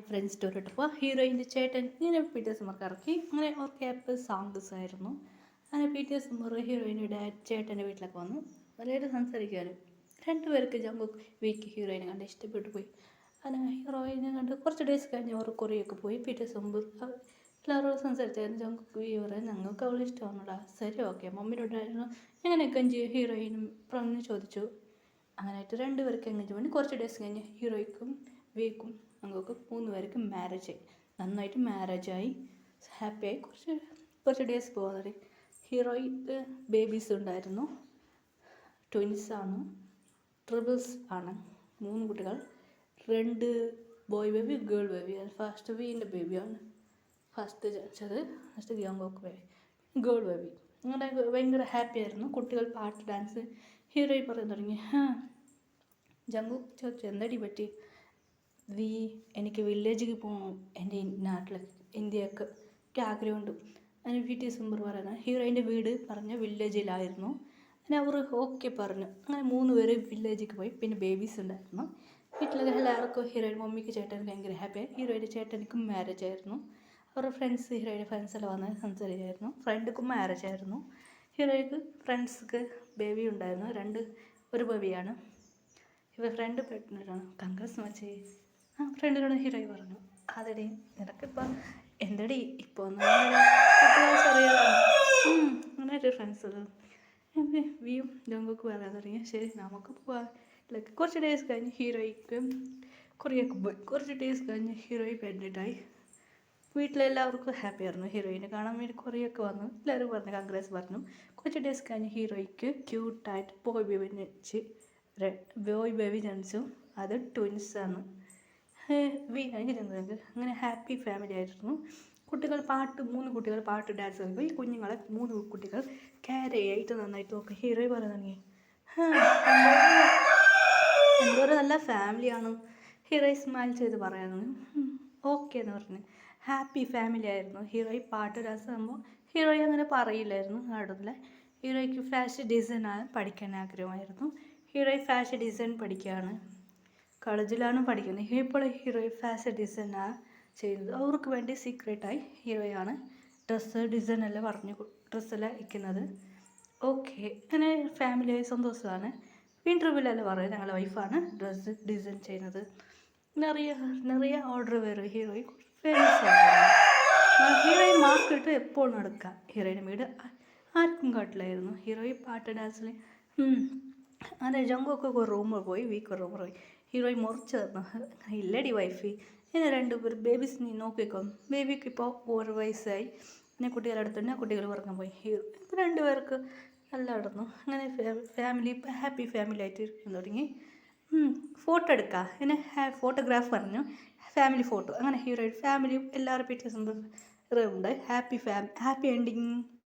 Friends story ഇട്ടപ്പോൾ ഹീറോയിൻ്റെ ചേട്ടൻ ഇങ്ങനെ പിറ്റേ സമ്മർക്ക് ഇറക്കി അങ്ങനെ ഓർക്ക് ആപ്പ് സോങ്സ് ആയിരുന്നു. അങ്ങനെ പിറ്റേ സമ്മർ ഹീറോയിൻ്റെ ചേട്ടൻ്റെ വീട്ടിലൊക്കെ വന്നു വളരെ സംസാരിക്കാനും രണ്ടുപേർക്ക് ജങ്കുക്ക് വീക്ക് ഹീറോയിനെ കണ്ട് ഇഷ്ടപ്പെട്ടു പോയി. അങ്ങനെ ഹീറോയിനെ കണ്ട് കുറച്ച് ഡേയ്സ് കഴിഞ്ഞ് അവർ കൊറിയൊക്കെ പോയി. പിറ്റേ സമ്മർ എല്ലാവരോടും സംസാരിച്ചായിരുന്നു. ജങ്കുക്ക് വീ പറയാൻ ഞങ്ങൾക്ക് അവൾ ഇഷ്ടമാണോടാ, ശരി ഓക്കെ മമ്മിനോടായിരുന്നു എങ്ങനെയൊക്കെ ഹീറോയിനും പറഞ്ഞു ചോദിച്ചു. അങ്ങനെയായിട്ട് രണ്ടുപേർക്ക് എൻഗേജ്മെൻറ്റ്. കുറച്ച് ഡേയ്സ് കഴിഞ്ഞ് ഹീറോയ്ക്കും വീക്കും ഞങ്ങൾക്ക് 3 പേർക്ക് മാരേജ് ആയി. നന്നായിട്ട് മാരേജായി ഹാപ്പിയായി. കുറച്ച് ഡേയ്സ് പോകാതെ ഹീറോയ്ക്ക് ബേബീസ് ഉണ്ടായിരുന്നു. ട്വിൻസാണ്, ട്രിപ്പിൾസ് ആണ്. 3 കുട്ടികൾ, 2 ബോയ് ബേബി, ഗേൾ ബേബി. അത് ഫസ്റ്റ് വീൻ്റെ ബേബിയാണ് ഫസ്റ്റ് ജനിച്ചത്. First Jungkook baby, girl baby. അങ്ങനെ ഭയങ്കര ഹാപ്പി ആയിരുന്നു. കുട്ടികൾ പാട്ട് ഡാൻസ്. ഹീറോയി പറയാൻ തുടങ്ങി. ജങ്കുക്ക് ചോദിച്ചു എന്തടി പറ്റി? എനിക്ക് വില്ലേജിൽ പോകണം, എൻ്റെ നാട്ടിൽ ഇന്ത്യക്ക് ആഗ്രഹമുണ്ട്. അതിന് വീട്ടിൽ സിമ്പർ പറയുന്നത് ഹീറോയിൻ്റെ വീട് പറഞ്ഞ വില്ലേജിലായിരുന്നു. അങ്ങനെ അവർ ഓക്കെ പറഞ്ഞു. അങ്ങനെ 3 പേര് വില്ലേജിലേക്ക് പോയി. പിന്നെ ബേബീസ് ഉണ്ടായിരുന്നു. വീട്ടിലൊക്കെ എല്ലാവർക്കും ഹീറോയിൻ മമ്മിക്ക് ചേട്ടൻ ഭയങ്കര ഹാപ്പിയായി. ഹീറോയിൻ്റെ ചേട്ടനിക്കും മാരേജ് ആയിരുന്നു. അവരുടെ ഫ്രണ്ട്സ് ഹീറോയിൻ്റെ ഫ്രണ്ട്സെല്ലാം വന്ന് സംസാരിച്ചായിരുന്നു. ഫ്രണ്ടിക്കും മാരേജ് ആയിരുന്നു. ഹീറോയ്ക്ക് ഫ്രണ്ട്സ്ക്ക് ബേബി ഉണ്ടായിരുന്നു. ഒരു ബേബിയാണ്. ഇവർ ഫ്രണ്ട് പ്രഗ്നൻ്റാണ്. കൺഗ്രസ് മച്ചേ. ഫ്രണ്ടിനോട് ഹീറോയി പറഞ്ഞു അതെടി നിനക്കിപ്പോൾ എന്തടി ഇപ്പോൾ അറിയാതാണ്. അങ്ങനെ ഒരു ഫ്രണ്ട്സ് വിയും ജങ്കുക്ക് പറയാൻ തുടങ്ങി. ശരി നമുക്ക് പോവാം. ലൈക്ക് കുറച്ച് ഡേയ്സ് കഴിഞ്ഞ് ഹീറോയ്ക്ക് കൊറിയൊക്കെ പോയി. കുറച്ച് ഡേയ്സ് കഴിഞ്ഞ് ഹീറോയി പ്രഗ്നൻ്റായി. വീട്ടിലെല്ലാവർക്കും ഹാപ്പി ആയിരുന്നു. ഹീറോയിനെ കാണാൻ വേണ്ടി കൊറിയൊക്കെ വന്നു. എല്ലാവരും പറഞ്ഞു കൺഗ്രസ് പറഞ്ഞു. കുറച്ച് ഡേയ്സ് കഴിഞ്ഞ് ഹീറോയ്ക്ക് ക്യൂട്ടായിട്ട് ബോയ് ബേബി ജനിച്ചു. അത് ട്വിൻസാണ്. അങ്ങനെ ഹാപ്പി ഫാമിലി ആയിരുന്നു. കുട്ടികൾ 3 കുട്ടികൾ പാട്ട് ഡാൻസ് കളിക്കും. ഈ കുഞ്ഞുങ്ങളെ 3 കുട്ടികൾ ക്യാരി ആയിട്ട് നന്നായിട്ട് നോക്കും. ഹീറോയി പറയാൻ തുടങ്ങി എന്തോരം നല്ല ഫാമിലിയാണ്. ഹീറോയി സ്മൈൽ ചെയ്ത് പറയാനും ഓക്കെ എന്ന് പറഞ്ഞു. ഹാപ്പി ഫാമിലി ആയിരുന്നു. ഹീറോയി പാട്ട് ഡാൻസ് ആകുമ്പോൾ ഹീറോയി അങ്ങനെ പറയില്ലായിരുന്നു. അടുത്തില്ല ഹീറോയ്ക്ക് ഫാഷൻ ഡിസൈനാണ് പഠിക്കാൻ ആഗ്രഹമായിരുന്നു. ഹീറോയി ഫാഷൻ ഡിസൈൻ പഠിക്കുകയാണ്, കോളേജിലാണ് പഠിക്കുന്നത്. ഇപ്പോൾ ഹീറോയി ഫാഷൻ ഡിസൈനാണ് ചെയ്യുന്നത്. അവർക്ക് വേണ്ടി സീക്രട്ടായി ഹീറോയാണ് ഡ്രസ്സ് ഡിസൈനെല്ലാം ഡ്രസ്സെല്ലാം ഇരിക്കുന്നത്. ഓക്കെ അങ്ങനെ ഫാമിലിയായി സന്തോഷമാണ്. ഇൻ്റർവ്യൂവിലെല്ലാം പറയും ഞങ്ങളുടെ വൈഫാണ് ഡ്രസ്സ് ഡിസൈൻ ചെയ്യുന്നത്. നിറയെ ഓർഡർ വരും. ഹീറോയി ഫേമസ് ആണ്. ഹീറോയി മാസ്ക് ഇട്ട് എപ്പോഴും നടക്കുക. ഹീറോയിൻ്റെ വീട് ആർക്കും കാട്ടിലായിരുന്നു. ഹീറോയി പാട്ട് ഡാൻസിൽ അതെ ജങ്കുക്ക് റൂമിൽ പോയി. വീക്ക് റൂമിൽ പോയി. ഹീറോയി മുറിച്ച് തന്നു. ഇല്ലടി വൈഫി ഇങ്ങനെ 2 പേർ ബേബീസ് നീ നോക്കിക്കോ. ബേബിക്ക് ഇപ്പോൾ 1 വയസ്സായി. പിന്നെ കുട്ടികളുടെ അടുത്തുണ്ട്. കുട്ടികൾ ഉറങ്ങാൻ പോയി. ഹീറോ 2 പേർക്ക് എല്ലാം നടന്നു. അങ്ങനെ ഫാമിലി ഹാപ്പി ഫാമിലി ആയിട്ട് ഇരിക്കാൻ തുടങ്ങി. ഫോട്ടോ എടുക്കുക അങ്ങനെ ഫോട്ടോഗ്രാഫ് പറഞ്ഞു ഫാമിലി ഫോട്ടോ. അങ്ങനെ ഹീറോയിൻ ഫാമിലി എല്ലാവരും പിറ്റേ ഉണ്ട്. Happy ending.